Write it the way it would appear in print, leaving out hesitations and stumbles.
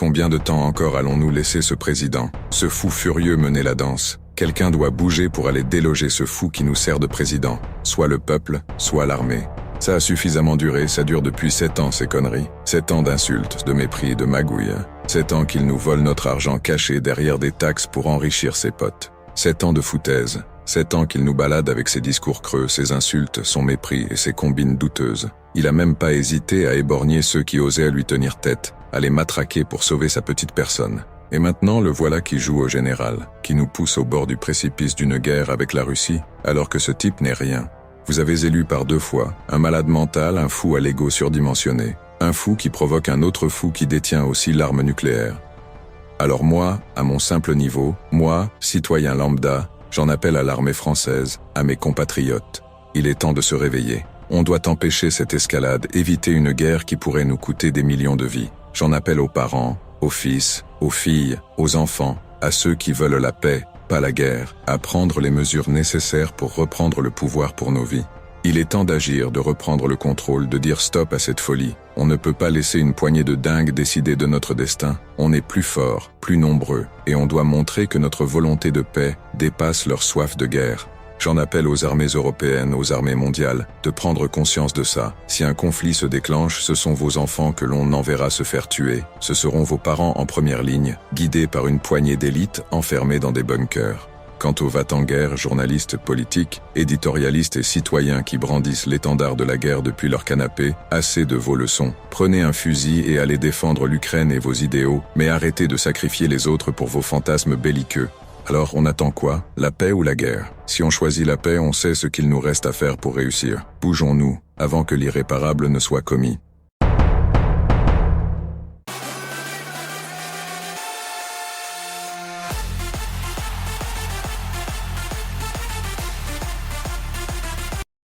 Combien de temps encore allons-nous laisser ce président, ce fou furieux mener la danse? Quelqu'un doit bouger pour aller déloger ce fou qui nous sert de président, soit le peuple, soit l'armée. Ça a suffisamment duré, ça dure depuis 7 ans ces conneries. 7 ans d'insultes, de mépris, de magouilles. 7 ans qu'il nous vole notre argent caché derrière des taxes pour enrichir ses potes. 7 ans de foutaise. 7 ans qu'il nous balade avec ses discours creux, ses insultes, son mépris et ses combines douteuses. Il a même pas hésité à éborgner ceux qui osaient lui tenir tête, à les matraquer pour sauver sa petite personne. Et maintenant, le voilà qui joue au général, qui nous pousse au bord du précipice d'une guerre avec la Russie, alors que ce type n'est rien. Vous avez élu par 2 fois, un malade mental, un fou à l'ego surdimensionné, un fou qui provoque un autre fou qui détient aussi l'arme nucléaire. Alors moi, à mon simple niveau, moi, citoyen lambda, j'en appelle à l'armée française, à mes compatriotes. Il est temps de se réveiller. On doit empêcher cette escalade, éviter une guerre qui pourrait nous coûter des millions de vies. J'en appelle aux parents, aux fils, aux filles, aux enfants, à ceux qui veulent la paix, pas la guerre, à prendre les mesures nécessaires pour reprendre le pouvoir pour nos vies. Il est temps d'agir, de reprendre le contrôle, de dire stop à cette folie. On ne peut pas laisser une poignée de dingues décider de notre destin. On est plus forts, plus nombreux, et on doit montrer que notre volonté de paix dépasse leur soif de guerre. J'en appelle aux armées européennes, aux armées mondiales, de prendre conscience de ça. Si un conflit se déclenche, ce sont vos enfants que l'on enverra se faire tuer. Ce seront vos parents en première ligne, guidés par une poignée d'élites enfermés dans des bunkers. Quant aux va-t-en-guerre, journalistes, politiques, éditorialistes et citoyens qui brandissent l'étendard de la guerre depuis leur canapé, assez de vos leçons. Prenez un fusil et allez défendre l'Ukraine et vos idéaux, mais arrêtez de sacrifier les autres pour vos fantasmes belliqueux. Alors on attend quoi? La paix ou la guerre? Si on choisit la paix, on sait ce qu'il nous reste à faire pour réussir. Bougeons-nous, avant que l'irréparable ne soit commis.